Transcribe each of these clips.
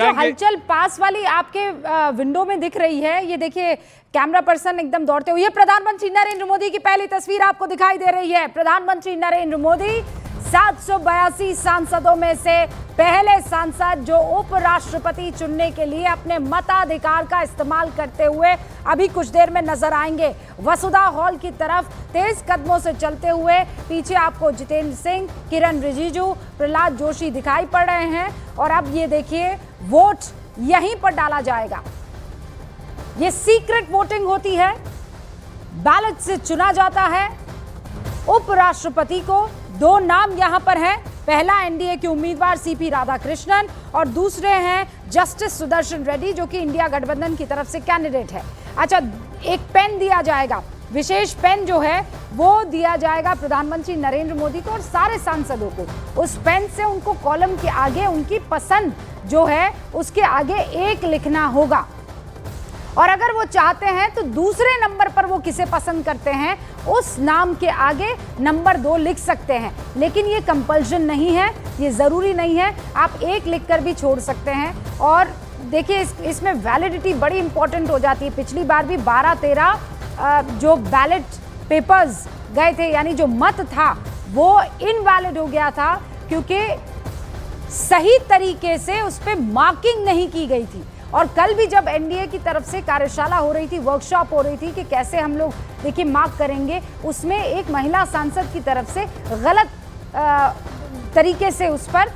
जो हलचल पास वाली आपके विंडो में दिख रही है, ये देखिए कैमरा पर्सन एकदम दौड़ते हुए, प्रधानमंत्री नरेंद्र मोदी की पहली तस्वीर आपको दिखाई दे रही है। प्रधानमंत्री नरेंद्र मोदी 782 सांसदों में से पहले सांसद जो उपराष्ट्रपति चुनने के लिए अपने मताधिकार का इस्तेमाल करते हुए अभी कुछ देर में नजर आएंगे। वसुधा हॉल की तरफ तेज कदमों से चलते हुए पीछे आपको जितेंद्र सिंह, किरण रिजिजू, प्रहलाद जोशी दिखाई पड़ रहे हैं। और अब ये देखिए वोट यहीं पर डाला जाएगा। ये सीक्रेट वोटिंग होती है, बैलेट से चुना जाता है उपराष्ट्रपति को। दो नाम यहां पर हैं, पहला एनडीए के उम्मीदवार सीपी राधाकृष्णन और दूसरे हैं जस्टिस सुदर्शन रेड्डी जो कि इंडिया गठबंधन की तरफ से कैंडिडेट है। अच्छा, एक पेन दिया जाएगा, विशेष पेन जो है वो दिया जाएगा प्रधानमंत्री नरेंद्र मोदी को और सारे सांसदों को। उस पेन से उनको कॉलम के आगे उनकी पसंद जो है उसके आगे 1 लिखना होगा और अगर वो चाहते हैं तो दूसरे नंबर पर वो किसे पसंद करते हैं उस नाम के आगे नंबर 2 लिख सकते हैं। लेकिन ये कंपल्शन नहीं है, ये ज़रूरी नहीं है, आप 1 लिखकर भी छोड़ सकते हैं। और देखिए इसमें वैलिडिटी बड़ी इंपॉर्टेंट हो जाती है। पिछली बार भी 12-13 जो बैलेट पेपर्स गए थे, यानी जो मत था वो इनवैलिड हो गया था क्योंकि सही तरीके से उस पर मार्किंग नहीं की गई थी। और कल भी जब एनडीए की तरफ से कार्यशाला हो रही थी, वर्कशॉप हो रही थी कि कैसे हम लोग देखिए मार्क करेंगे, उसमें एक महिला सांसद की तरफ से गलत तरीके से उस पर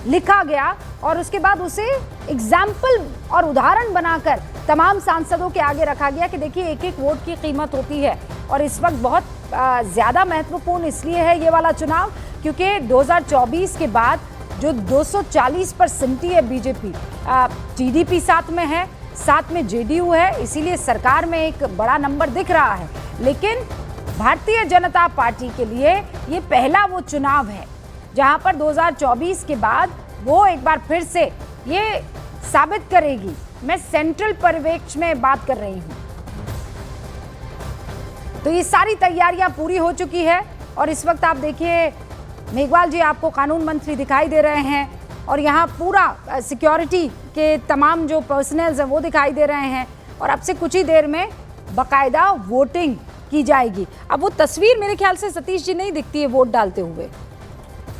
लिखा गया और उसके बाद उसे एग्जाम्पल और उदाहरण बनाकर तमाम सांसदों के आगे रखा गया कि देखिए 1-1 वोट की कीमत होती है। और इस वक्त बहुत ज़्यादा महत्वपूर्ण इसलिए है ये वाला चुनाव क्योंकि 2024 के बाद जो 240 पर सिमटी है बीजेपी, टीडीपी साथ में है, साथ में जेडीयू है, इसीलिए सरकार में एक बड़ा नंबर दिख रहा है। लेकिन भारतीय जनता पार्टी के लिए ये पहला वो चुनाव है जहां पर 2024 के बाद वो एक बार फिर से ये साबित करेगी। मैं सेंट्रल परिवेश में बात कर रही हूं। तो ये सारी तैयारियां पूरी हो चुकी है और इस वक्त आप देखिए मेघवाल जी आपको कानून मंत्री दिखाई दे रहे हैं और यहाँ पूरा सिक्योरिटी के तमाम जो पर्सनल्स हैं वो दिखाई दे रहे हैं और अब से कुछ ही देर में बाकायदा वोटिंग की जाएगी। अब वो तस्वीर मेरे ख्याल से सतीश जी नहीं दिखती है वोट डालते हुए,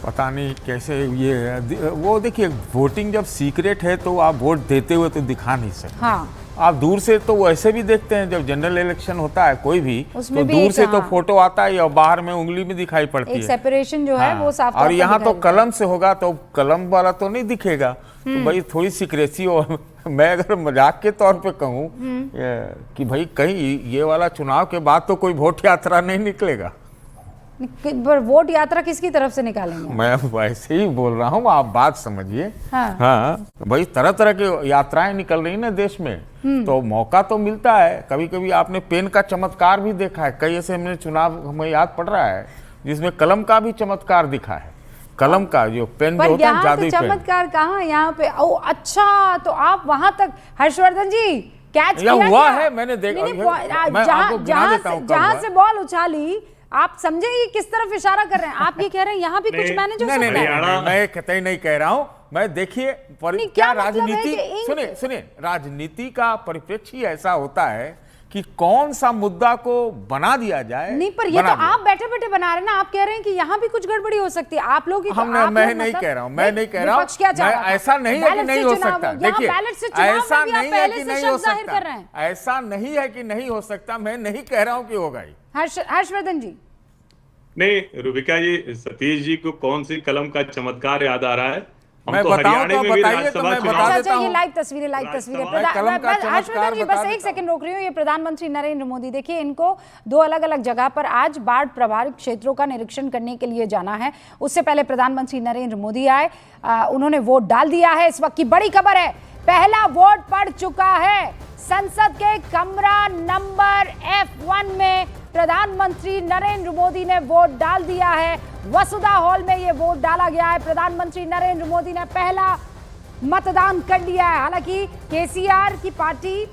पता नहीं कैसे ये है। वो देखिए वोटिंग जब सीक्रेट है तो आप वोट देते हुए तो दिखा नहीं सकते। हाँ, आप दूर से तो वैसे भी देखते हैं, जब जनरल इलेक्शन होता है कोई भी तो भी दूर से तो हाँ, फोटो आता है और बाहर में उंगली में दिखाई पड़ती है, सेपरेशन जो है वो साफ। और यहाँ तो कलम से होगा तो कलम वाला तो नहीं दिखेगा, तो भाई थोड़ी सीक्रेसी। और मैं अगर मजाक के तौर पे कहूँ कि भाई कहीं ये वाला चुनाव के बाद तो कोई वोट यात्रा नहीं निकलेगा। वोट यात्रा किसकी तरफ से निकालेंगे? मैं वैसे ही बोल रहा हूँ, आप बात समझिए। हाँ, भाई तरह तरह की यात्राएं निकल रही ना देश में, तो मौका तो मिलता है। कभी कभी आपने पेन का चमत्कार भी देखा है, कई ऐसे हमने चुनाव हमें याद पड़ रहा है जिसमें कलम का भी चमत्कार दिखा है। कलम का जो पेन जो होता है जादुई पेन। चमत्कार कहाँ यहाँ पे? ओ अच्छा, तो आप वहां तक हर्षवर्धन जी कैच किया हुआ है, मैंने देखा। जहां से बॉल उछाली, आप समझे ये किस तरफ इशारा कर रहे हैं? आप ये कह रहे हैं यहाँ भी कुछ मैनेज हो सकता है? मैं कतई नहीं कह रहा हूँ। मैं देखिए क्या राजनीति, सुनिए राजनीति का परिप्रेक्ष्य ही ऐसा होता है कि कौन सा मुद्दा को बना दिया जाए। नहीं, पर ये तो आप बैठे बैठे बना रहे हैं ना। आप कह रहे हैं कि यहाँ भी कुछ गड़बड़ी हो सकती है। आप लोग मैं नहीं कह रहा हूँ, मैं नहीं कह रहा हूँ। ऐसा नहीं है कि नहीं हो सकता। देखिए ऐसा नहीं है कि नहीं हो सकता, ऐसा नहीं है कि नहीं हो सकता। मैं नहीं कह रहा हूँ कि होगा ही। हर्षवर्धन जी नहीं, रुबिका जी, सतीश जी को कौन सी कलम का चमत्कार याद आ रहा है? मैं बताऊं तो बताइए, तो मैं बता देता हूं। ये लाइव तस्वीरें हर्षवर्धन जी बस एक सेकंड रोक रही हूँ। ये प्रधानमंत्री नरेंद्र मोदी, देखिए इनको 2 अलग अलग जगह पर आज बाढ़ प्रभावित क्षेत्रों का निरीक्षण करने के लिए जाना है। उससे पहले प्रधानमंत्री नरेंद्र मोदी आए, उन्होंने वोट डाल दिया है। इस वक्त की बड़ी खबर है, पहला वोट पड़ चुका है। संसद के कमरा नंबर F1 में प्रधानमंत्री नरेंद्र मोदी ने वोट डाल दिया है। वसुधा हॉल में ये वोट डाला गया है। प्रधानमंत्री नरेंद्र मोदी ने पहला मतदान कर लिया है। हालांकि केसीआर की पार्टी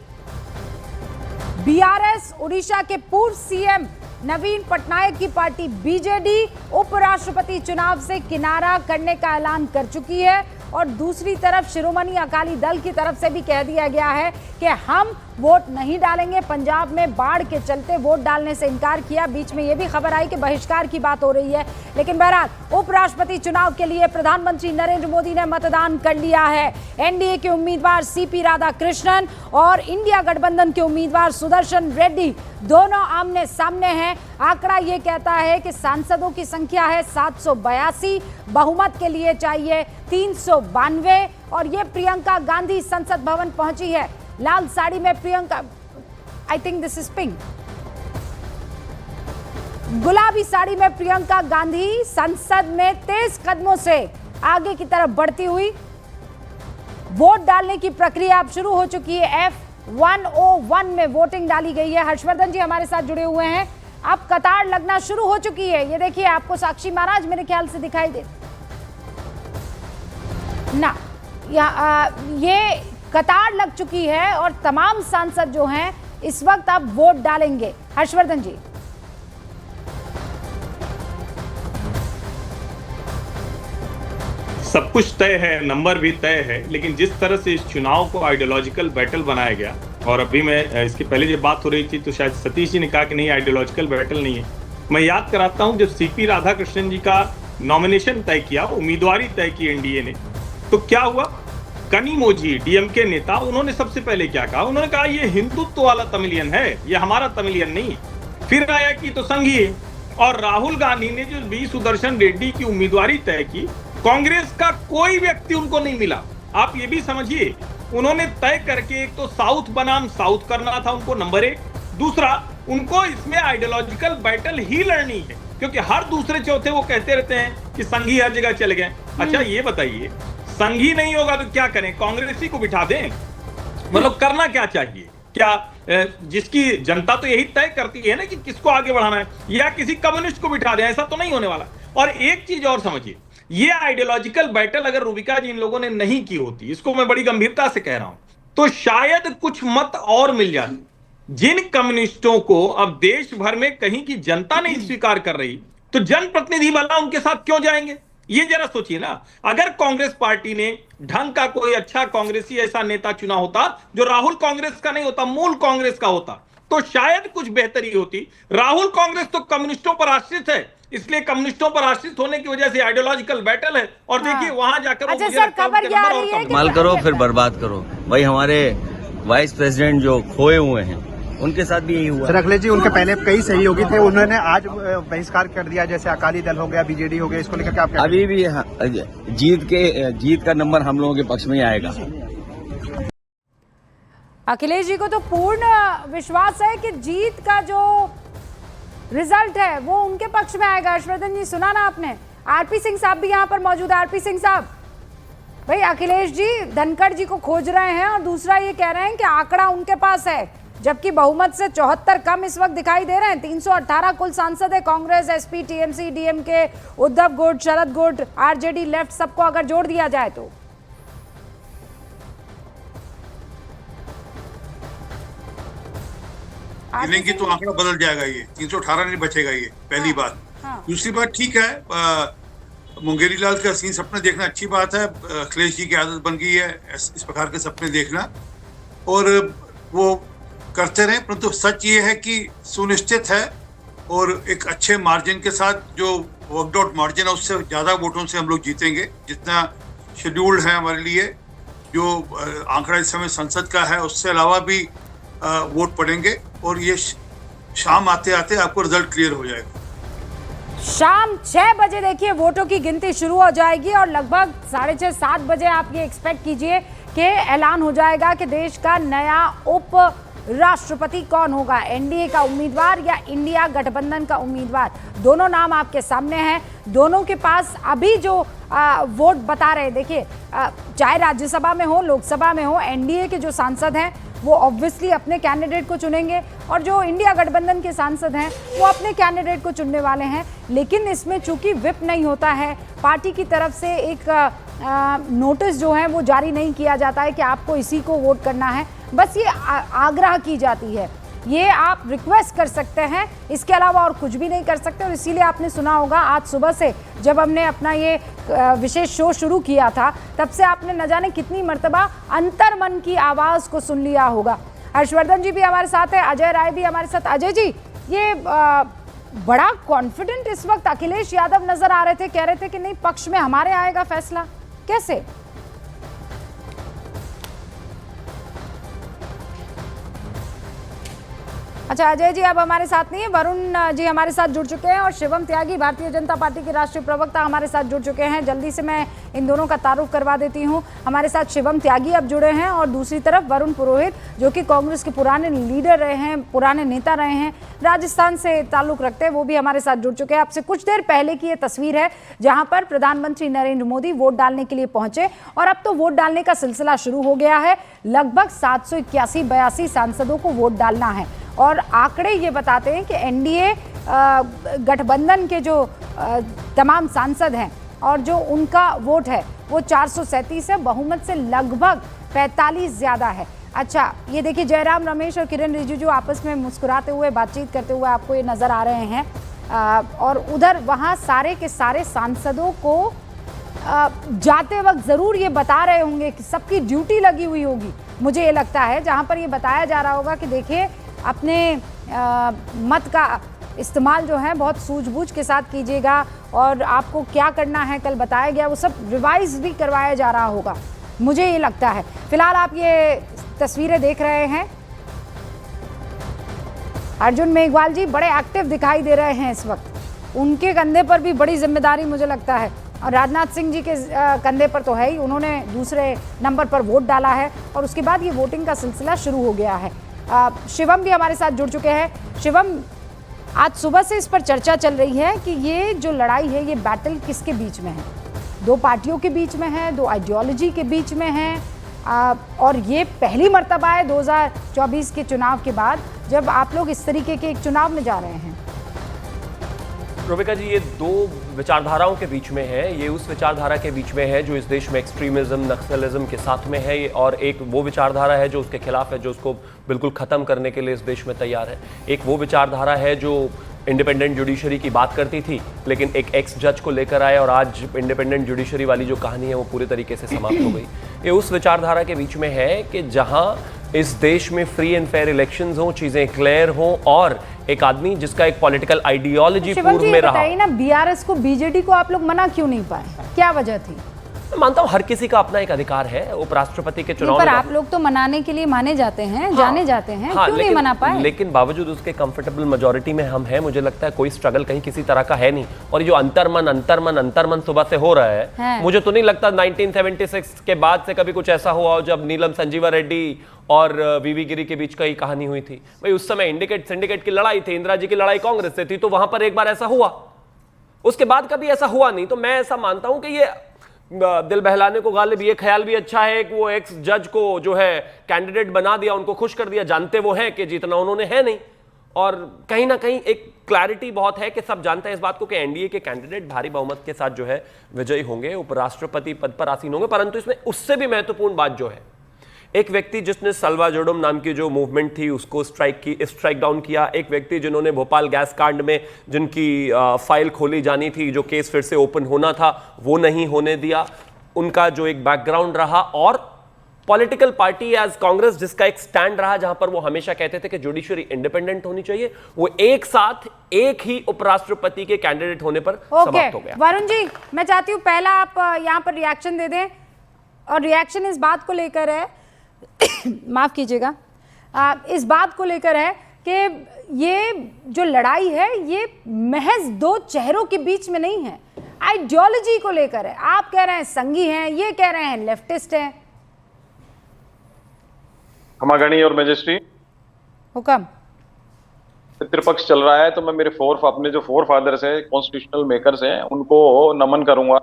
बीआरएस, उड़ीसा के पूर्व सीएम नवीन पटनायक की पार्टी बीजेडी उपराष्ट्रपति चुनाव से किनारा करने का ऐलान कर चुकी है और दूसरी तरफ शिरोमणि अकाली दल की तरफ से भी कह दिया गया है कि हम वोट नहीं डालेंगे। पंजाब में बाढ़ के चलते वोट डालने से इनकार किया। बीच में यह भी खबर आई कि बहिष्कार की बात हो रही है, लेकिन बहरहाल उपराष्ट्रपति चुनाव के लिए प्रधानमंत्री नरेंद्र मोदी ने मतदान कर लिया है। एनडीए के उम्मीदवार सीपी राधाकृष्णन और इंडिया गठबंधन के उम्मीदवार सुदर्शन रेड्डी दोनों आमने सामने हैं। आंकड़ा यह कहता है कि सांसदों की संख्या है 782, बहुमत के लिए चाहिए 392 और ये प्रियंका गांधी संसद भवन पहुंची है लाल साड़ी में। Priyanka, I think this is pink, गुलाबी साड़ी में प्रियंका गांधी संसद में तेज कदमों से आगे की तरफ बढ़ती हुई। वोट डालने की प्रक्रिया अब शुरू हो चुकी है। F101 में वोटिंग डाली गई है। हर्षवर्धन जी हमारे साथ जुड़े हुए हैं। अब कतार लगना शुरू हो चुकी है। ये देखिए, आपको साक्षी महाराज मेरे ख्याल से दिखाई दे ना, ये कतार लग चुकी है और तमाम सांसद जो हैं इस वक्त अब वोट डालेंगे। हर्षवर्धन जी, सब कुछ तय है, नंबर भी तय है, लेकिन जिस तरह से इस चुनाव को आइडियोलॉजिकल बैटल बनाया गया, और अभी मैं इसके पहले जब बात हो रही थी तो शायद सतीश जी ने कहा कि नहीं, आइडियोलॉजिकल बैटल नहीं है। मैं याद कराता हूं, जब सीपी राधाकृष्णन जी का नॉमिनेशन तय किया, उम्मीदवारी तय की एनडीए ने, तो क्या हुआ? कनिमोझी डीएमके नेता, उन्होंने सबसे पहले क्या कहा? उन्होंने कहा ये हिंदुत्व वाला तमिलियन है, ये हमारा तमिलियन नहीं। फिर आया कि तो संघी है। और राहुल गांधी ने जो बी सुदर्शन रेड्डी की उम्मीदवारी तय की, कांग्रेस का कोई व्यक्ति उनको नहीं मिला। आप ये भी समझिए, उन्होंने तय करके एक तो साउथ बनाम साउथ करना था उनको, नंबर 1। दूसरा, उनको इसमें आइडियोलॉजिकल बैटल ही लड़नी है, क्योंकि हर दूसरे चौथे वो कहते रहते हैं कि संघी हर जगह चले गए। अच्छा ये बताइए, संघी नहीं होगा तो क्या करें? कांग्रेसी को बिठा दें? मतलब करना क्या चाहिए? क्या जिसकी जनता तो यही तय करती है ना कि किसको आगे बढ़ाना है, या किसी कम्युनिस्ट को बिठा दें? ऐसा तो नहीं होने वाला। और एक चीज और समझिए, ये आइडियोलॉजिकल बैटल अगर रूबिका जी इन लोगों ने नहीं की होती, इसको मैं बड़ी गंभीरता से कह रहा हूं, तो शायद कुछ मत और मिल जाते। जिन कम्युनिस्टों को अब देश भर में कहीं की जनता नहीं स्वीकार कर रही, तो जनप्रतिनिधि वाला उनके साथ क्यों जाएंगे? ये जरा सोचिए ना। अगर कांग्रेस पार्टी ने ढंग का कोई अच्छा कांग्रेसी ऐसा नेता चुना होता जो राहुल कांग्रेस का नहीं होता, मूल कांग्रेस का होता, तो शायद कुछ बेहतरी होती। राहुल कांग्रेस तो कम्युनिस्टों पर आश्रित है, इसलिए कम्युनिस्टों पर आश्रित होने की वजह से आइडियोलॉजिकल बैटल है। और देखिए वहां जाकर अच्छा सर, खबर क्या आ रही है? इस्तेमाल करो फिर बर्बाद करो। भाई हमारे वाइस प्रेसिडेंट जो खोए हुए हैं उनके साथ भी यही हुआ। सर अखिलेश जी, उनके पहले कई सहयोगी थे, उन्होंने आज बहिष्कार कर दिया, जैसे अकाली दल हो गया, बीजेडी हो गया, इसको लेकर क्या आप अभी भी जीत का नंबर हम लोगों के पक्ष में ही आएगा। अखिलेश जी को तो पूर्ण विश्वास है कि जीत का जो रिजल्ट है वो उनके पक्ष में आएगा। हर्षवर्धन जी, सुना ना आपने? आरपी सिंह साहब भी यहाँ पर मौजूद है। आरपी सिंह साहब, भाई अखिलेश जी धनखड़ जी को खोज रहे हैं और दूसरा ये कह रहे हैं कि आंकड़ा उनके पास है, जबकि बहुमत से 74 कम इस वक्त दिखाई दे रहे हैं। 318 कुल सांसद है। Congress, SP, TMC, DMK, Uddhav गुट, शरद गुट, आरजेडी, लेफ्ट, सबको अगर जोड़ दिया जाए तो गिनेंगे तो आंकड़ा बदल जाएगा। ये 318 नहीं बचेगा, ये पहली बात। दूसरी बात, ठीक है, मुंगेरी लाल का सीन सपने देखना अच्छी बात है। अखिलेश जी की आदत बन गई है इस प्रकार के सपने देखना, और वो करते रहे। परंतु सच ये है कि सुनिश्चित है, और एक अच्छे मार्जिन के साथ, जो वर्कड आउट मार्जिन है उससे ज़्यादा वोटों से हम लोग जीतेंगे जितना शेड्यूल्ड है हमारे लिए। जो आंकड़ा इस समय संसद का है, उससे अलावा भी वोट पड़ेंगे, और ये शाम आते आते आपको रिजल्ट क्लियर हो जाएगा। शाम 6 बजे देखिए वोटों की गिनती शुरू हो जाएगी और लगभग 6:30-7 बजे आप ये एक्सपेक्ट कीजिए कि ऐलान हो जाएगा कि देश का नया उप राष्ट्रपति कौन होगा, एनडीए का उम्मीदवार या इंडिया गठबंधन का उम्मीदवार। दोनों नाम आपके सामने हैं। दोनों के पास अभी जो वोट बता रहे, देखिए चाहे राज्यसभा में हो, लोकसभा में हो, एनडीए के जो सांसद हैं वो ऑब्वियसली अपने कैंडिडेट को चुनेंगे, और जो इंडिया गठबंधन के सांसद हैं वो अपने कैंडिडेट को चुनने वाले हैं। लेकिन इसमें चूंकि व्हिप नहीं होता है, पार्टी की तरफ से एक नोटिस जो है वो जारी नहीं किया जाता है कि आपको इसी को वोट करना है, बस ये आग्रह की जाती है। ये आप रिक्वेस्ट कर सकते हैं, इसके अलावा और कुछ भी नहीं कर सकते। और इसीलिए आपने सुना होगा आज सुबह से जब हमने अपना ये विशेष शो शुरू किया था, तब से आपने न जाने कितनी मर्तबा अंतर्मन की आवाज़ को सुन लिया होगा। हर्षवर्धन जी भी हमारे साथ है, अजय राय भी हमारे साथ। अजय जी, ये बड़ा कॉन्फिडेंट इस वक्त अखिलेश यादव नजर आ रहे थे, कह रहे थे कि नहीं पक्ष में हमारे आएगा फैसला, कैसे? अच्छा अजय जी अब हमारे साथ नहीं है, वरुण जी हमारे साथ जुड़ चुके हैं और शिवम त्यागी भारतीय जनता पार्टी के राष्ट्रीय प्रवक्ता हमारे साथ जुड़ चुके हैं। जल्दी से मैं इन दोनों का तारुफ करवा देती हूं। हमारे साथ शिवम त्यागी अब जुड़े हैं और दूसरी तरफ वरुण पुरोहित, जो कि कांग्रेस के पुराने लीडर रहे हैं, पुराने नेता रहे हैं, राजस्थान से ताल्लुक रखते हैं, वो भी हमारे साथ जुड़ चुके हैं। आपसे कुछ देर पहले की ये तस्वीर है जहां पर प्रधानमंत्री नरेंद्र मोदी वोट डालने के लिए पहुंचे और अब तो वोट डालने का सिलसिला शुरू हो गया है। लगभग 781-82 सांसदों को वोट डालना है और आंकड़े ये बताते हैं कि एनडीए गठबंधन के जो तमाम सांसद हैं और जो उनका वोट है वो 437 है, बहुमत से लगभग 45 ज़्यादा है। अच्छा ये देखिए जयराम रमेश और किरण रिजिजू आपस में मुस्कुराते हुए बातचीत करते हुए आपको ये नज़र आ रहे हैं और उधर वहाँ सारे के सारे सांसदों को जाते वक्त ज़रूर ये बता रहे होंगे कि सबकी ड्यूटी लगी हुई होगी, मुझे ये लगता है, जहाँ पर ये बताया जा रहा होगा कि देखिए अपने मत का इस्तेमाल जो है बहुत सूझबूझ के साथ कीजिएगा और आपको क्या करना है कल बताया गया वो सब रिवाइज भी करवाया जा रहा होगा, मुझे ये लगता है। फिलहाल आप ये तस्वीरें देख रहे हैं, अर्जुन मेघवाल जी बड़े एक्टिव दिखाई दे रहे हैं इस वक्त, उनके कंधे पर भी बड़ी जिम्मेदारी मुझे लगता है और राजनाथ सिंह जी के कंधे पर तो है ही, उन्होंने दूसरे नंबर पर वोट डाला है और उसके बाद ये वोटिंग का सिलसिला शुरू हो गया है। शिवम भी हमारे साथ जुड़ चुके हैं। शिवम, आज सुबह से इस पर चर्चा चल रही है कि ये जो लड़ाई है ये बैटल किसके बीच में है, दो पार्टियों के बीच में है, दो आइडियोलॉजी के बीच में है और ये पहली मर्तबा है 2024 के चुनाव के बाद जब आप लोग इस तरीके के एक चुनाव में जा रहे हैं। रोबिका जी, ये दो विचारधाराओं के बीच में है, ये उस विचारधारा के बीच में है जो इस देश में एक्सट्रीमिज्म नक्सलिज्म के साथ में है और एक वो विचारधारा है जो उसके खिलाफ है, जो उसको बिल्कुल ख़त्म करने के लिए इस देश में तैयार है। एक वो विचारधारा है जो इंडिपेंडेंट जुडिशरी की बात करती थी लेकिन एक एक्स जज को लेकर आए और आज इंडिपेंडेंट जुडिशरी वाली जो कहानी है वो पूरी तरीके से समाप्त हो गई। ये उस विचारधारा के बीच में है कि जहां इस देश में फ्री एंड फेयर इलेक्शंस हों, चीजें क्लियर हों और एक आदमी जिसका एक पॉलिटिकल आइडियोलॉजी पूर्व में रहा। बताइए ना, बीआरएस को बीजेडी को आप लोग मना क्यों नहीं पाए, क्या वजह थी? मैं मानता हूं हर किसी का अपना एक अधिकार है, उपराष्ट्रपति के चुनाव पर आप लोग तो मनाने के लिए माने जाते हैं, जाने जाते हैं, क्यों नहीं मना पाए? लेकिन बावजूद उसके कंफर्टेबल मेजोरिटी में हम हैं, मुझे लगता है कोई स्ट्रगल कहीं किसी तरह का है नहीं। और जो अंतर्मन सुबह से हो रहा है मुझे तो नहीं लगता 1976 के बाद से कभी कुछ ऐसा हुआ हो जब नीलम संजीवा रेड्डी और वीवी गिरी के बीच का ही कहानी हुई थी। भाई उस समय इंडिकेट सिंडिकेट की लड़ाई थी, इंदिरा जी की लड़ाई कांग्रेस से थी, तो वहां पर एक बार ऐसा हुआ, उसके बाद कभी ऐसा हुआ नहीं। तो मैं ऐसा मानता हूं कि ये दिल बहलाने को गालिब ये ख्याल भी अच्छा है कि वो एक्स जज को जो है कैंडिडेट बना दिया, उनको खुश कर दिया, जानते वो हैं कि जीतना उन्होंने है नहीं। और कहीं ना कहीं एक क्लैरिटी बहुत है कि सब जानते हैं इस बात को कि एनडीए के कैंडिडेट भारी बहुमत के साथ जो है विजयी होंगे, उपराष्ट्रपति पद पर आसीन होंगे। परंतु इसमें उससे भी महत्वपूर्ण बात जो है, एक व्यक्ति जिसने सल्वाडोरम नाम की जो मूवमेंट थी उसको स्ट्राइक डाउन किया, एक व्यक्ति जिन्होंने भोपाल गैस कांड में जिनकी फाइल खोली जानी थी, जो केस फिर से ओपन होना था वो नहीं होने दिया, उनका जो एक बैकग्राउंड रहा, और पॉलिटिकल पार्टी एज कांग्रेस जिसका एक स्टैंड रहा जहां पर वो हमेशा कहते थे कि जुडिशरी इंडिपेंडेंट होनी चाहिए, वो एक साथ एक ही उपराष्ट्रपति के कैंडिडेट होने पर समाप्त हो गया। वरुण जी, मैं चाहती हूं पहला आप यहां पर रिएक्शन दे दें और रिएक्शन इस बात को लेकर है माफ कीजिएगा, इस बात को लेकर है कि ये जो लड़ाई है ये महज दो चेहरों के बीच में नहीं है, आइडियोलॉजी को लेकर है। आप कह रहे हैं संघी हैं, ये कह रहे हैं लेफ्टिस्ट हैं। क्षमागणी और मैजेस्टी, हुक्म। पितृपक्ष चल रहा है तो मैं मेरे अपने जो फोर फादर्स है, कॉन्स्टिट्यूशनल मेकर्स हैं, उनको नमन करूंगा,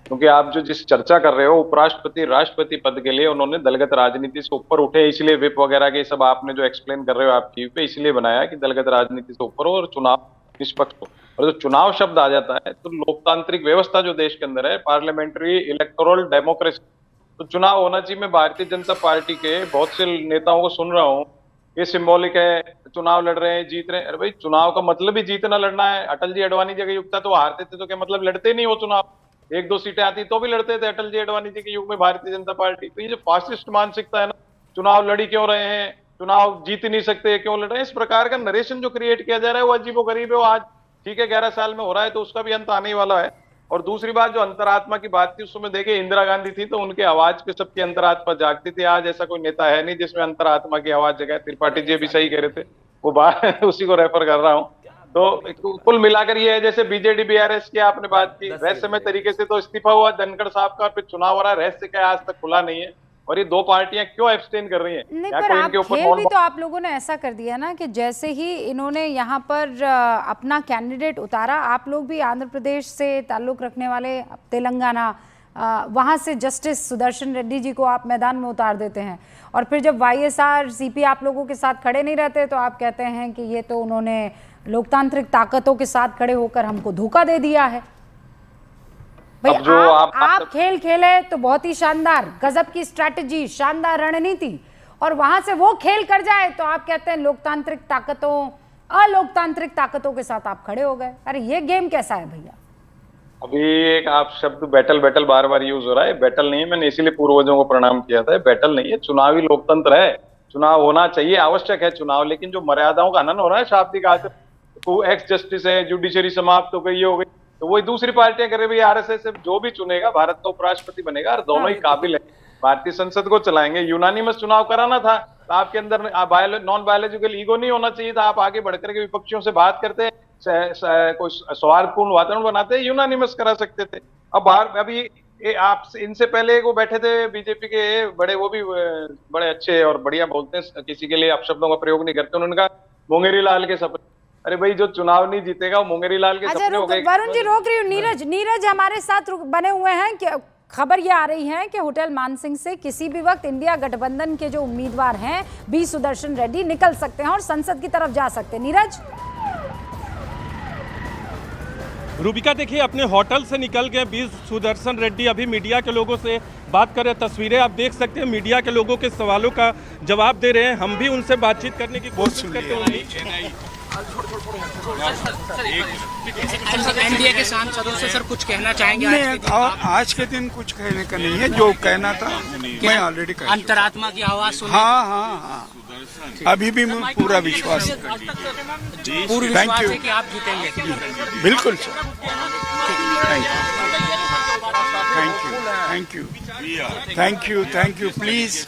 क्योंकि आप जो जिस चर्चा कर रहे हो उपराष्ट्रपति राष्ट्रपति पद के लिए, उन्होंने दलगत राजनीति से ऊपर उठे, इसलिए विप वगैरह के सब आपने जो एक्सप्लेन कर रहे हो आप टीवी पे, इसलिए बनाया कि दलगत राजनीति से ऊपर हो और चुनाव निष्पक्ष हो। और जो चुनाव शब्द आ जाता है तो लोकतांत्रिक व्यवस्था जो देश के अंदर है, पार्लियामेंट्री इलेक्टोरल डेमोक्रेसी, तो चुनाव होना चाहिए। मैं भारतीय जनता पार्टी के बहुत से नेताओं को सुन रहा हूँ ये सिंबॉलिक है, चुनाव लड़ रहे हैं, जीत रहे हैं। अरे भाई, चुनाव का मतलब ही जीतना लड़ना है। अटल जी अडवाणी जगह युग था तो हारते थे, तो क्या मतलब लड़ते नहीं हो चुनाव? 1-2 सीटें आती तो भी लड़ते थे अटल जी अडवाणी जी के युग में भारतीय जनता पार्टी। तो ये जो फासिस्ट मानसिकता है ना, चुनाव लड़ी क्यों रहे हैं, चुनाव जीत नहीं सकते, क्यों लड़ रहे हैं, इस प्रकार का नरेशन जो क्रिएट किया जा रहा है वो अजीबोगरीब है। वो आज ठीक है 11 साल में हो रहा है तो उसका भी अंत आने वाला है। और दूसरी बात, जो अंतरात्मा की बात थी, उस समय देखिए इंदिरा गांधी थी तो उनके आवाज पे सबकी अंतरात्मा जागती थी। आज ऐसा कोई नेता है नहीं जिसमें अंतरात्मा की आवाज जगाए। त्रिपाठी जी भी सही कह रहे थे, वो बात उसी को रेफर कर रहा हूँ। तो कुल मिलाकर ये है, जैसे बीजेडी बीआरएस की आपने बात की, रहस्यमय तरीके से तो इस्तीफा हुआ धनखड़ साहब का, फिर चुनाव हो रहा है, रहस्य क्या आज तक खुला नहीं है। और ये दो पार्टियां क्यों एब्सटेन कर रही हैं? नहीं, क्या पर कोई आप इनके ऊपर खेल भी तो आप लोगों ने ऐसा कर दिया ना कि जैसे ही इन्होंने यहाँ पर अपना कैंडिडेट उतारा, आप लोग भी आंध्र प्रदेश से ताल्लुक रखने वाले, तेलंगाना, वहाँ से जस्टिस सुदर्शन रेड्डी जी को आप मैदान में उतार देते हैं। और फिर जब वाईएसआर सीपी आप लोगों के साथ खड़े नहीं रहते तो आप कहते हैं कि ये तो उन्होंने लोकतांत्रिक ताकतों के साथ खड़े होकर हमको धोखा दे दिया है। भाई अब जो आप खेल खेले तो बहुत ही शानदार, गजब की स्ट्रैटेजी, शानदार रणनीति, और वहां से वो खेल कर जाए तो आप कहते हैं लोकतांत्रिक ताकतों, अलोकतांत्रिक ताकतों के साथ आप खड़े हो गए। अरे ये गेम कैसा है भैया? अभी एक आप शब्द बैटल बैटल बार बार यूज हो रहा है। बैटल नहीं है, मैंने इसीलिए पूर्वजों को प्रणाम किया था। बैटल नहीं है, चुनावी लोकतंत्र है, चुनाव होना चाहिए, आवश्यक है चुनाव, लेकिन जो मर्यादाओं का हनन हो रहा है, शाब्दिक एक्स जस्टिस है, जुडिशरी समाप्त हो गई, ये हो गई, तो वही दूसरी पार्टियां कर रही है। आरएसएस से जो भी चुनेगा भारत का उपराष्ट्रपति बनेगा, और दोनों ही काबिल है, भारतीय संसद को चलाएंगे। यूनानिमस चुनाव कराना था तो आपके अंदर नॉन बायोलॉजिकल ईगो नहीं होना चाहिए था। आप आगे बढ़कर के विपक्षियों से बात करते, कोई सौहार्दपूर्ण वातावरण बनाते, यूनानिमस करा सकते थे। अब अभी आप इनसे पहले वो बैठे थे बीजेपी के बड़े, वो भी बड़े अच्छे और बढ़िया बोलते हैं, किसी के लिए अपशब्दों का प्रयोग नहीं करते। उन्होंने कहा मुंगेरी लाल के सपने। अरे भाई, जो चुनाव नहीं जीतेगा वो मुंगेरी लाल के सपने हो गए। वरुण जी रोक रही हूँ, नीरज हमारे साथ बने हुए हैं कि खबर ये आ रही है कि होटल मानसिंह से किसी भी वक्त इंडिया गठबंधन के जो उम्मीदवार हैं बी सुदर्शन रेड्डी निकल सकते हैं और संसद की तरफ जा सकते हैं। नीरज, रूबिका देखिए, अपने होटल से निकल गए बी सुदर्शन रेड्डी, अभी मीडिया के लोगों से बात कर रहे हैं। तस्वीरें आप देख सकते हैं, मीडिया के लोगों के सवालों का जवाब दे रहे हैं। हम भी उनसे बातचीत करने की कोशिश करते हैं। एनडीए के सांसदों से सर कुछ कहना चाहेंगे? आज के दिन कुछ कहने का नहीं है, जो कहना था मैं ऑलरेडी कह, अंतरात्मा की आवाज सुनी। हाँ, अभी भी पूरा विश्वास है, पूरी विश्वास है कि आप जीतेंगे। बिल्कुल सर, थैंक यू, प्लीज।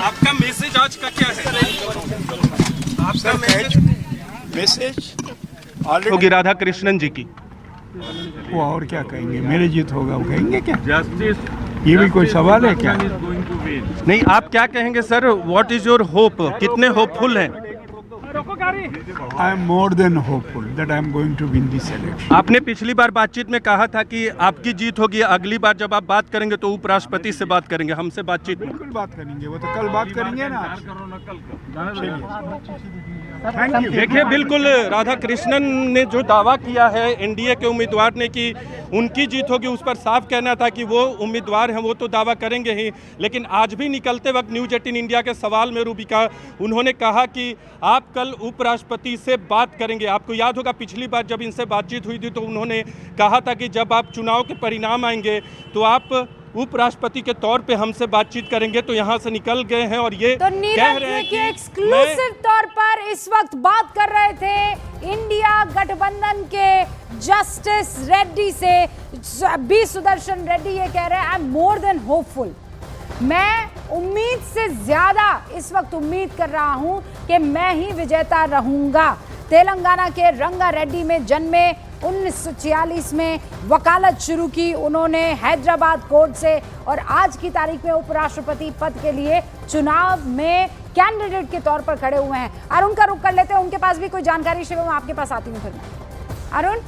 आपका मैसेज आज का क्या है? आपका मैसेज होगी राधा कृष्णन जी की, वो और क्या कहेंगे? मेरे जीत होगा वो कहेंगे क्या? जस्टिस, ये भी कोई सवाल है क्या? नहीं, आप क्या कहेंगे sir? What is your hope? कितने होपफुल हैं? I am more than hopeful that I am going to win this election. आपने पिछली बार बातचीत में कहा था कि आपकी जीत होगी, अगली बार जब आप बात करेंगे तो उपराष्ट्रपति से बात करेंगे, हमसे बातचीत में बिल्कुल बात करेंगे, वो तो कल बात करेंगे ना। Thank you. देखिए, बिल्कुल राधा कृष्णन ने जो दावा किया है एनडीए के उम्मीदवार ने कि उनकी जीत होगी, उस पर साफ कहना था कि वो उम्मीदवार हैं, वो तो दावा करेंगे ही। लेकिन आज भी निकलते वक्त न्यूज 18 इंडिया के सवाल में रूबिका, उन्होंने कहा कि आप कल उपराष्ट्रपति से बात करेंगे। आपको याद होगा पिछली बार जब इनसे बातचीत हुई थी तो उन्होंने कहा था कि जब आप चुनाव के परिणाम आएंगे तो आप उपराष्ट्रपति के तौर पे हमसे बातचीत करेंगे। तो यहाँ से निकल गए हैं और ये तो कह रहे हैं कि एक्सक्लूसिव तौर पर इस वक्त बात कर रहे थे इंडिया गठबंधन के जस्टिस रेड्डी से। बी सुदर्शन रेड्डी ये कह रहे हैं, I am more than hopeful, मैं उम्मीद से ज्यादा इस वक्त उम्मीद कर रहा हूं कि मैं ही विजेता रहूंगा। तेलंगाना के रंगा रेड्डी में जन्मे, 1946 में वकालत शुरू की उन्होंने हैदराबाद कोर्ट से, और आज की तारीख में उपराष्ट्रपति पद के लिए चुनाव में कैंडिडेट के तौर पर खड़े हुए हैं। अरुण का रुख कर लेते हैं, उनके पास भी कोई जानकारी शिव, मैं आपके पास आती हूँ फिर मैं। अरुण,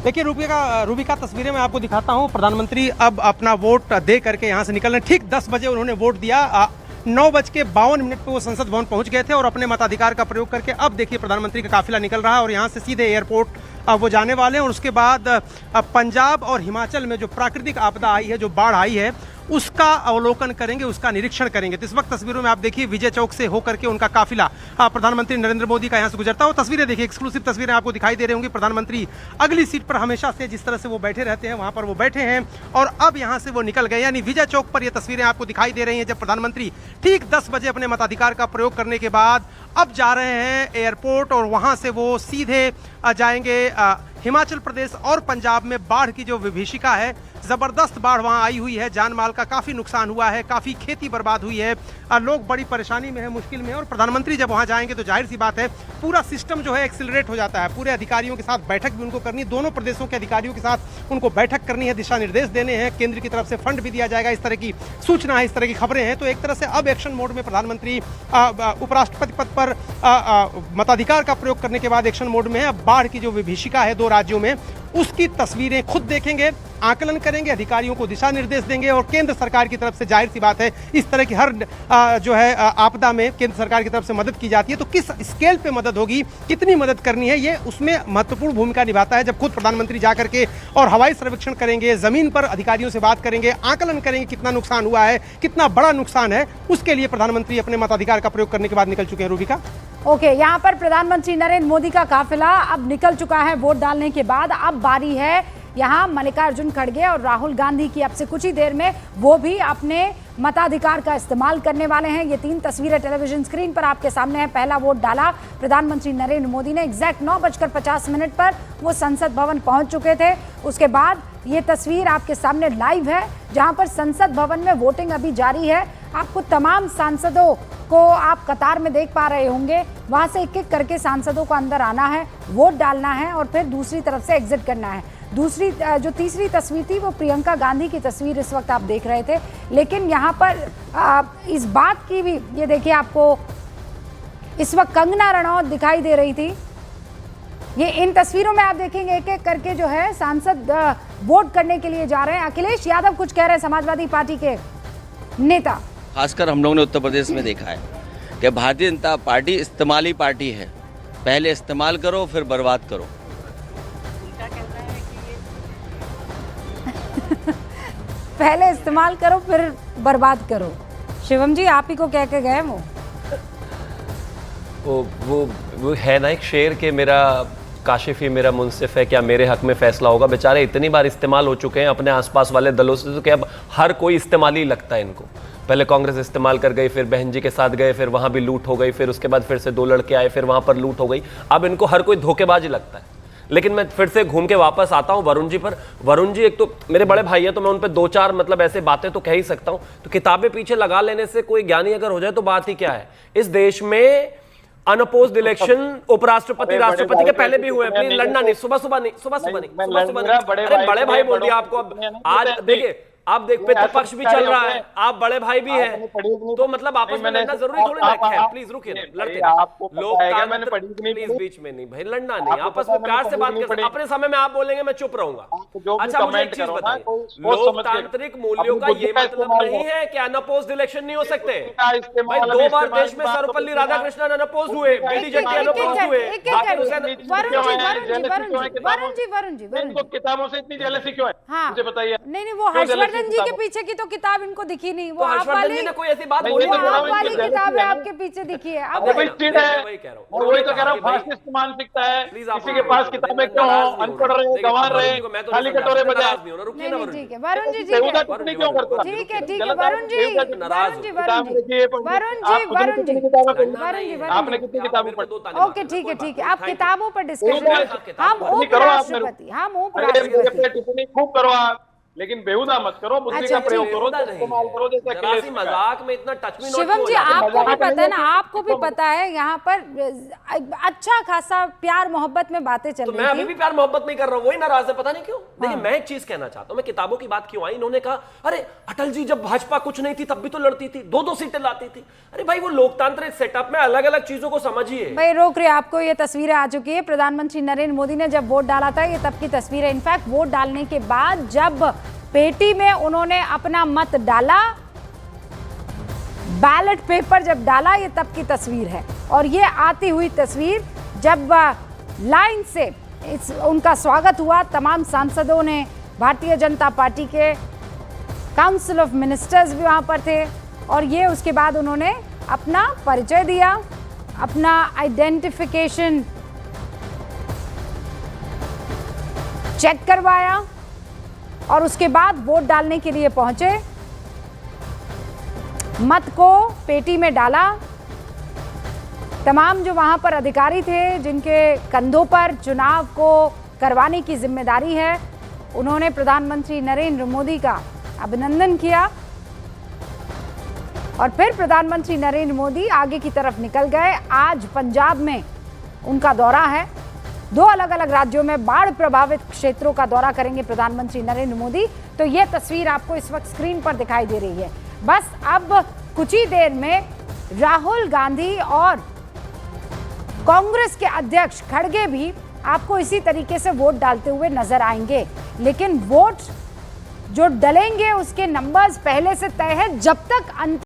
देखिए रूबिका तस्वीरें मैं आपको दिखाता हूं। प्रधानमंत्री अब अपना वोट दे करके यहां से निकल रहे हैं। ठीक 10 बजे उन्होंने वोट दिया, 9:52 पे वो संसद भवन पहुंच गए थे और अपने मताधिकार का प्रयोग करके अब देखिए प्रधानमंत्री का काफिला निकल रहा है और यहां से सीधे एयरपोर्ट वो जाने वाले हैं। और उसके बाद पंजाब और हिमाचल में जो प्राकृतिक आपदा आई है, जो बाढ़ आई है, उसका अवलोकन करेंगे, उसका निरीक्षण करेंगे। तो इस वक्त तस्वीरों में आप देखिए विजय चौक से होकर के उनका काफिला प्रधानमंत्री नरेंद्र मोदी का यहाँ से गुजरता है। तस्वीरें देखिए, एक्सक्लूसिव तस्वीरें आपको दिखाई दे रही होंगी। प्रधानमंत्री अगली सीट पर हमेशा से जिस तरह से वो बैठे रहते हैं वहां पर वो बैठे हैं और अब यहाँ से वो निकल गए, यानी विजय चौक पर ये तस्वीरें आपको दिखाई दे रही हैं। जब प्रधानमंत्री ठीक 10 बजे अपने मताधिकार का प्रयोग करने के बाद अब जा रहे हैं एयरपोर्ट और वहां से वो सीधे जाएंगे हिमाचल प्रदेश और पंजाब में। बाढ़ की जो विभीषिका है, जबरदस्त बाढ़ वहां आई हुई है, जान माल का काफी नुकसान हुआ है, काफी खेती बर्बाद हुई है, लोग बड़ी परेशानी में है, मुश्किल में है। और प्रधानमंत्री जब वहां जाएंगे तो जाहिर सी बात है पूरा सिस्टम जो है एक्सिलरेट हो जाता है। पूरे अधिकारियों के साथ बैठक भी उनको करनी, दोनों प्रदेशों के अधिकारियों के साथ उनको बैठक करनी है, दिशा निर्देश देने हैं, केंद्र की तरफ से फंड भी दिया जाएगा, इस तरह की सूचना है, इस तरह की खबरें हैं। तो एक तरह से अब एक्शन मोड में प्रधानमंत्री उपराष्ट्रपति पद पर मताधिकार का प्रयोग करने के बाद एक्शन मोड में है। अब बाढ़ की जो विभीषिका है 2 राज्यों में, उसकी तस्वीरें खुद देखेंगे, आकलन करेंगे, अधिकारियों को दिशा निर्देश देंगे और केंद्र सरकार की तरफ से जाहिर सी बात है इस तरह की हर जो है आपदा में केंद्र सरकार की तरफ से मदद की जाती है। तो किस स्केल पे मदद होगी, कितनी मदद करनी है, ये उसमें महत्वपूर्ण भूमिका निभाता है। जब खुद प्रधानमंत्री जाकर के और हवाई सर्वेक्षण करेंगे, जमीन पर अधिकारियों से बात करेंगे, आकलन करेंगे कितना नुकसान हुआ है, कितना बड़ा नुकसान है, उसके लिए प्रधानमंत्री अपने मताधिकार का प्रयोग करने के बाद निकल चुके हैं। रूबिका, ओके, यहाँ पर प्रधानमंत्री नरेंद्र मोदी का काफिला अब निकल चुका है वोट डालने के बाद। अब बारी है यहाँ मल्लिकार्जुन खड़गे और राहुल गांधी की। अब से कुछ ही देर में वो भी अपने मताधिकार का इस्तेमाल करने वाले हैं। ये 3 तस्वीरें टेलीविजन स्क्रीन पर आपके सामने है। पहला वोट डाला प्रधानमंत्री नरेंद्र मोदी ने, एग्जैक्ट 9:50 पर वो संसद भवन पहुंच चुके थे। उसके बाद ये तस्वीर आपके सामने लाइव है जहां पर संसद भवन में वोटिंग अभी जारी है। आपको तमाम सांसदों को आप कतार में देख पा रहे होंगे, वहां से एक एक करके सांसदों को अंदर आना है, वोट डालना है और फिर दूसरी तरफ से एग्जिट करना है। जो तीसरी तस्वीर थी वो प्रियंका गांधी की तस्वीर इस वक्त आप देख रहे थे। लेकिन यहाँ पर इस बात की भी, ये देखिए आपको इस वक्त कंगना रनौत दिखाई दे रही थी। ये इन तस्वीरों में आप देखेंगे एक एक करके जो है सांसद वोट करने के लिए जा रहे हैं। अखिलेश यादव कुछ कह रहे हैं, समाजवादी पार्टी के नेता। खासकर हम लोगों ने उत्तर प्रदेश में देखा है कि भारतीय जनता पार्टी इस्तेमाली पार्टी है। पहले इस्तेमाल करो फिर बर्बाद करो। पहले इस्तेमाल करो फिर बर्बाद करो। शिवम जी, आप ही को कह के गए वो है ना एक शेर के मेरा काशिफी मेरा मुंसिफ है, क्या मेरे हक में फैसला होगा। बेचारे इतनी बार इस्तेमाल हो चुके हैं अपने आसपास वाले दलों से, तो क्या अब हर कोई इस्तेमाली लगता है इनको। पहले कांग्रेस इस्तेमाल कर गई, फिर बहन जी के साथ गए, फिर वहां भी लूट हो गई, फिर उसके बाद फिर से 2 लड़के आए, फिर वहां पर लूट हो गई। अब इनको हर कोई धोखेबाज लगता है। लेकिन मैं फिर से घूम के वापस आता हूं वरुण जी पर। वरुण जी एक तो मेरे बड़े भाई है, तो मैं उन पर 2-4 मतलब ऐसे बातें तो कह ही सकता हूं। तो किताबें पीछे लगा लेने से कोई ज्ञानी अगर हो जाए तो बात ही क्या है। इस देश में अनअपोज्ड इलेक्शन उपराष्ट्रपति राष्ट्रपति के पहले भी हुए। प्लीज लड़ना नहीं, सुबह सुबह नहीं। अरे बड़े भाई बोल दिया आपको। अब आज देखिए, आप देख पितृपक्ष भी चल रहा है, आप बड़े भाई भी हैं, तो मतलब आपस में लड़ना जरूरी थोड़ी ना है। प्लीज रुकिए, लड़ते लोकतंत्र प्लीज बीच में नहीं भाई, लड़ना नहीं, आपस में प्यार से बात कर। अपने समय में आप बोलेंगे, मैं चुप रहूंगा। अच्छा मुझे एक चीज बताइए, लोकतांत्रिक मूल्यों का ये मतलब नहीं है कि अनअपोज्ड इलेक्शन नहीं हो सकते भाई। 2 बार देश में सर्वपल्ली राधाकृष्णन अनअपोज्ड हुए, बीडी जट्टी अनअपोज्ड हुए। किताबों से इतनी जेलसी क्यों है, मुझे बताइए। नहीं, वो हर्षवर्धन जी के पीछे की तो किताब इनको दिखी नहीं। वो आप वाली ने कोई ऐसी बात बोली नहीं, आप वाली किताब है आपके पीछे दिखी है। अब वही चीज है, वही तो कह रहा हूँ, फासिस्ट मानसिकता है। किसी के पास किताबें क्यों हो, अनपढ़ रहे, गंवार रहे, खाली कटोरे बजाए। ठीक है वरुण जी, ठीक है, क्यों करते? ठीक है वरुण जी, आपने कितनी किताबें पढ़ी? ओके ठीक है, आप किताबों पर डिस्कशन। हम उपराष्ट्रपति टिप्पणी खूब करो आप, लेकिन बेहुदा मत करो, बुद्धि का प्रयोग करो, इस्तेमाल करो। जैसे मजाक में इतना टच में शिवम जी, आपको भी पता है ना, आपको भी पता है यहाँ पर अच्छा खासा प्यार मोहब्बत में बातें चल रही थी। मैं अभी भी प्यार मोहब्बत नहीं कर रहा हूँ, वही नाराज है, पता नहीं क्यों। देखिए मैं एक चीज कहना चाहता हूँ, मैं किताबों की बात क्यों आई। इन्होंने कहा अरे अटल जी जब भाजपा कुछ नहीं थी तब भी तो लड़ती थी, 2-2 सीटें लाती थी। अरे भाई वो लोकतांत्रिक सेटअप में अलग अलग चीजों को समझिए भाई। रोक रहे, आपको ये तस्वीरें आ चुकी है। प्रधानमंत्री नरेंद्र मोदी ने जब वोट डाला था, ये तब की तस्वीर है। इनफैक्ट वोट डालने के बाद जब पेटी में उन्होंने अपना मत डाला, बैलेट पेपर जब डाला, ये तब की तस्वीर है। और ये आती हुई तस्वीर जब लाइन से उनका स्वागत हुआ, तमाम सांसदों ने, भारतीय जनता पार्टी के काउंसिल ऑफ मिनिस्टर्स भी वहाँ पर थे और ये उसके बाद उन्होंने अपना परिचय दिया, अपना आइडेंटिफिकेशन चेक करवाया और उसके बाद वोट डालने के लिए पहुंचे। मत को पेटी में डाला। तमाम जो वहां पर अधिकारी थे जिनके कंधों पर चुनाव को करवाने की जिम्मेदारी है, उन्होंने प्रधानमंत्री नरेंद्र मोदी का अभिनंदन किया और फिर प्रधानमंत्री नरेंद्र मोदी आगे की तरफ निकल गए। आज पंजाब में उनका दौरा है। 2 अलग अलग राज्यों में बाढ़ प्रभावित क्षेत्रों का दौरा करेंगे प्रधानमंत्री नरेंद्र मोदी। तो ये तस्वीर आपको इस वक्त स्क्रीन पर दिखाई दे रही है। बस अब कुछ ही देर में राहुल गांधी और कांग्रेस के अध्यक्ष खड़गे भी आपको इसी तरीके से वोट डालते हुए नजर आएंगे, लेकिन वोट जो डलेंगे उसके नंबर्स पहले से तय है। जब तक